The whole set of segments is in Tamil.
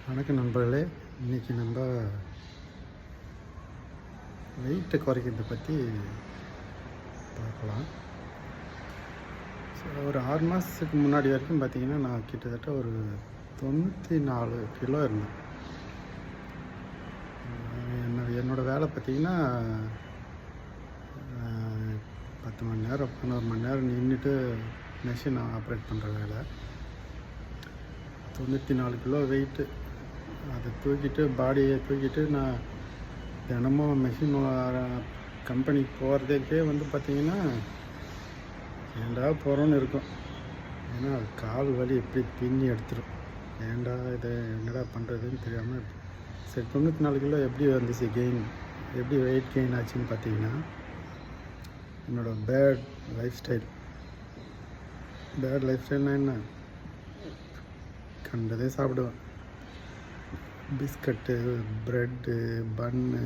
வணக்கம் நண்பர்களே. இன்றைக்கி நம்ம வெயிட்டை குறைக்கிறத பற்றி பார்க்கலாம். ஸோ ஒரு 6 மாதத்துக்கு முன்னாடி வரைக்கும் பார்த்திங்கன்னா நான் கிட்டத்தட்ட ஒரு 94 கிலோ இருந்தேன். என்னோடய வேலை பார்த்திங்கன்னா 10 மணி நேரம் 11 மணி நேரம் நின்றுட்டு மெஷின் ஆப்ரேட் பண்ணுற வேலை. 94 கிலோ வெயிட்டு. அதை தூக்கிட்டு பாடியை தூக்கிட்டு நான் தினமும் மெஷின் கம்பெனிக்கு போகிறதுக்கே பார்த்திங்கன்னா ஏண்டா போகிறோன்னு இருக்கும். ஏன்னா அது கால் வலி எப்படி பின்னி எடுத்துரும். ஏண்டா இதை என்னடா பண்ணுறதுன்னு தெரியாமல் சரி 94 கிலோ எப்படி வந்துச்சு கெயின், எப்படி வெயிட் கெயின் ஆச்சுன்னு பார்த்தீங்கன்னா என்னோடய பேட் லைஃப் ஸ்டைல்னால் என்ன, கண்டதே சாப்பிடுவேன். பிஸ்கட்டு, ப்ரெட்டு, பன்னு,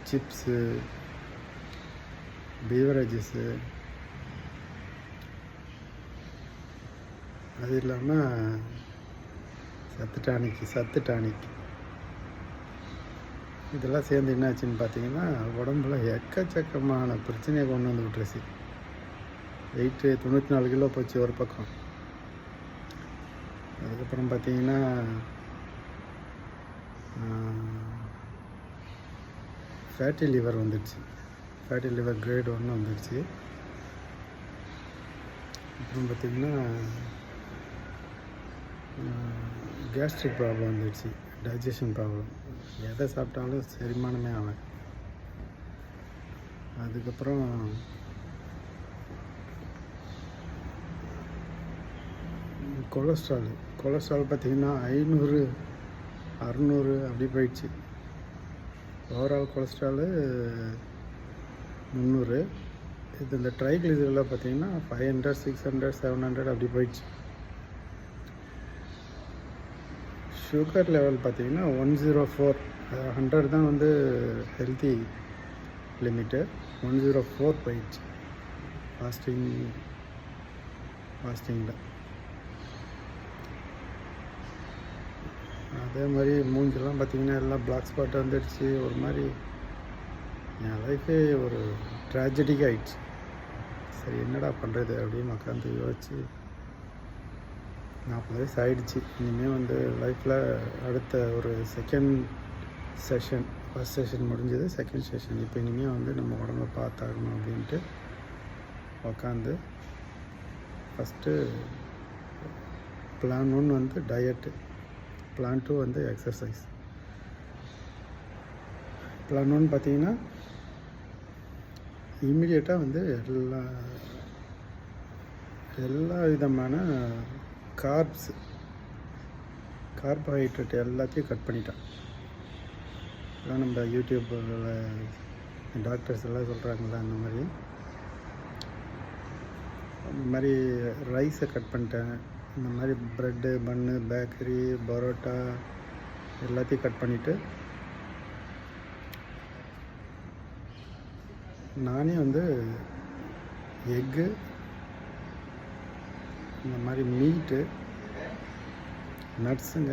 சிப்ஸு, பீவரேஜஸ்ஸு, அது இல்லாமல் சத்து டானிக் இதெல்லாம் சேர்ந்து என்னாச்சுன்னு பார்த்தீங்கன்னா உடம்புல எக்கச்சக்கமான பிரச்சனையை கொண்டு வந்து விட்டுருச்சு. வெயிட்டு 94 கிலோ போச்சு ஒரு பக்கம். அதுக்கப்புறம் பார்த்தீங்கன்னா ஃபேட்டி லிவர் வந்துடுச்சு. ஃபேட்டி லிவர் கிரேட் 1 வந்துடுச்சு. அப்புறம் பார்த்திங்கன்னா கேஸ்ட்ரிக் ப்ராப்ளம் வந்துடுச்சு, டைஜஷன் ப்ராப்ளம். எதை சாப்பிட்டாலும் செரிமானமே ஆகலை. அதுக்கப்புறம் கொலஸ்ட்ரால் பார்த்திங்கன்னா 500 600 அப்படி போயிடுச்சு. Overall cholesterol 300. இது இந்த ட்ரைக்ளிசரிடெலாம் பார்த்திங்கன்னா 500 600 700 அப்படி போயிடுச்சு. சுகர் லெவல் பார்த்திங்கன்னா 104. 100 தான் ஹெல்த்தி லிமிட்டு. 104 போயிடுச்சு ஃபாஸ்டிங்கில். அதே மாதிரி மூஞ்செல்லாம் பார்த்திங்கன்னா எல்லாம் பிளாக் ஸ்பாட் வந்துடுச்சு. ஒரு மாதிரி என் லைஃபே ஒரு ட்ராஜடிக் ஆகிடுச்சு. சரி என்னடா பண்ணுறது அப்படின்னு உட்காந்து யோசிச்சு 40 வயசு ஆகிடுச்சு. இனிமேல் லைஃப்பில் அடுத்த ஒரு செகண்ட் செஷன், ஃபஸ்ட் செஷன் முடிஞ்சது, செகண்ட் செஷன். இப்போ இனிமேல் நம்ம உடம்பை பார்த்தாகணும் அப்படின்ட்டு உக்காந்து first plan 1 diet, plan 2 exercise. Plan 1 பார்த்திங்கன்னா இம்மிடியேட்டாக எல்லா விதமான கார்போஹைட்ரேட் எல்லாத்தையும் கட் பண்ணிட்டான். அதான் நம்ம யூடியூப்பில் டாக்டர்ஸ் எல்லாம் சொல்கிறாங்களா, அந்த மாதிரி ரைஸை கட் பண்ணிட்டேன். இந்த மாதிரி ப்ரெட்டு, பன்னு, பேக்கரி, பரோட்டா எல்லாத்தையும் கட் பண்ணிவிட்டு நானே எக்கு, இந்த மாதிரி மீட்டு, நட்ஸுங்க,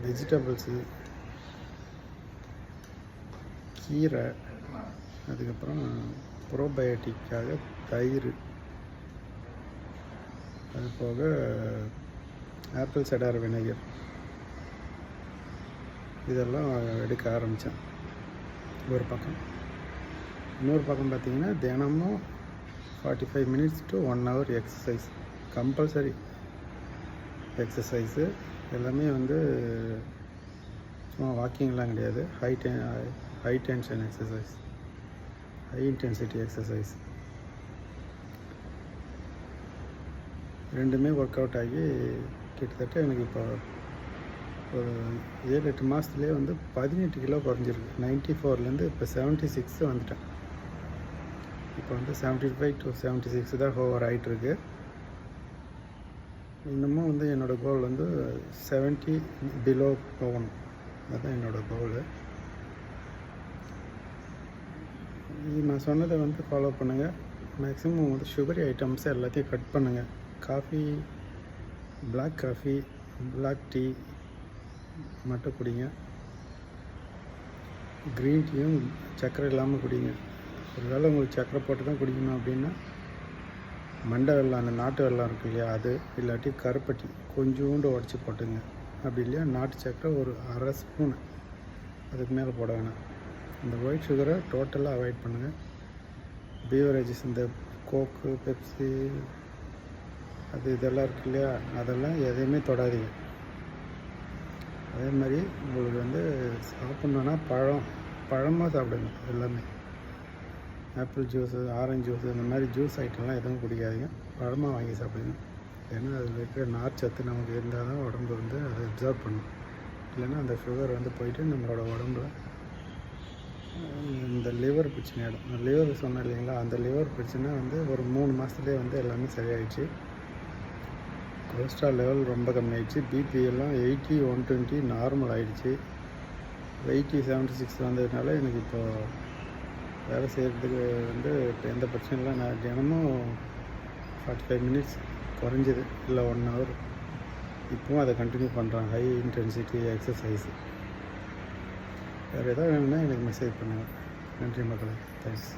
வெஜிடபிள்ஸு, கீரை, அதுக்கப்புறம் ப்ரோபயோட்டிக்காக தயிர், அது போக ஆப்பிள் சைடர் வினேகர், இதெல்லாம் எடுக்க ஆரம்பித்தேன் ஒரு பக்கம். இன்னொரு பக்கம் பார்த்திங்கன்னா தினமும் 45 minutes to 1 hour exercise, compulsory exercise. எல்லாமே சும்மா வாக்கிங்லாம் கிடையாது, high tension exercise, high intensity exercise. ரெண்டுமே ஒர்க் அவுட் ஆகி கிட்டத்தட்ட எனக்கு இப்போ ஒரு 7-8 மாதத்துலேயே 18 கிலோ குறைஞ்சிருக்கு. 94லேருந்து இப்போ 76 வந்துட்டேன். இப்போ 75 to 76 தான் ஓவர் ஆகிட்டுருக்கு. இன்னமும் என்னோடய கோல் 70 பிலோ போகணும். அதுதான் என்னோடய கோலு. நான் சொன்னதை ஃபாலோ பண்ணுங்கள். மேக்ஸிமம் சுகரி ஐட்டம்ஸ் எல்லாத்தையும் கட் பண்ணுங்கள். Coffee black coffee, black tea மட்டும் குடிங்க. க்ரீன் டீயும் சர்க்கரை இல்லாமல் குடிங்க. ஒரு வேளை உங்களுக்கு சர்க்கரை போட்டு தான் குடிக்கணும் அப்படின்னா மண்டை வெல்லம், அந்த நாட்டு வெல்லம் இருக்கு இல்லையா, அது இல்லாட்டி கருப்பட்டி கொஞ்சோண்டு உடச்சி போட்டுங்க. அப்படி இல்லையா நாட்டு சர்க்கரை ஒரு அரை ஸ்பூனு, அதுக்கு மேலே போட வேணாம். இந்த ஒயிட் சுகரை டோட்டலாக அவாய்ட் பண்ணுங்கள். பீவரேஜஸ் இந்த கோக்கு, பெப்சி, அது இதெல்லாம் இருக்கு இல்லையா, அதெல்லாம் எதையுமே தொடாதீங்க. அதே மாதிரி உங்களுக்கு வந்து சாப்பிட்ணுன்னா பழமாக சாப்பிடுங்க. எல்லாமே ஆப்பிள் ஜூஸு, ஆரஞ்சு ஜூஸு, இந்த மாதிரி ஜூஸ் ஐட்டம்லாம் எதுவும் குடிக்காதீங்க. பழமாக வாங்கி சாப்பிடுங்க. ஏன்னா அதில் இருக்கிற நார்ச்சத்து நமக்கு இருந்தால் தான் உடம்பு வந்து அதை அப்சர்வ் பண்ணும். இல்லைன்னா அந்த சுகர் வந்து போயிட்டு நம்மளோட உடம்புல இந்த லிவர் பிரச்சனை ஆகிடும். இந்த லிவர் சொன்னேன் இல்லைங்களா, அந்த லிவர் பிரச்சனை வந்து ஒரு 3 மாதத்துலேயே வந்து எல்லாமே சரியாயிடுச்சு. கொலஸ்ட்ரால் லெவல் ரொம்ப கம்மியாயிடுச்சு. பிபி எல்லாம் 80, 120 நார்மல் ஆகிடுச்சு. 80, 76 வந்ததுனால எனக்கு இப்போ வேலை செய்கிறதுக்கு வந்து இப்போ எந்த பிரச்சனையும் இல்லை. நான் தினமும் 45 மினிட்ஸ் குறைஞ்சது, இல்லை 1 ஹவர் இப்போவும் அதை கண்டினியூ பண்ணுறேன். High intensity exercise. வேறு எதாவது வேணும்னா எனக்கு மெசேஜ் பண்ணுங்கள். நன்றி மக்களே. தேங்க்ஸ்.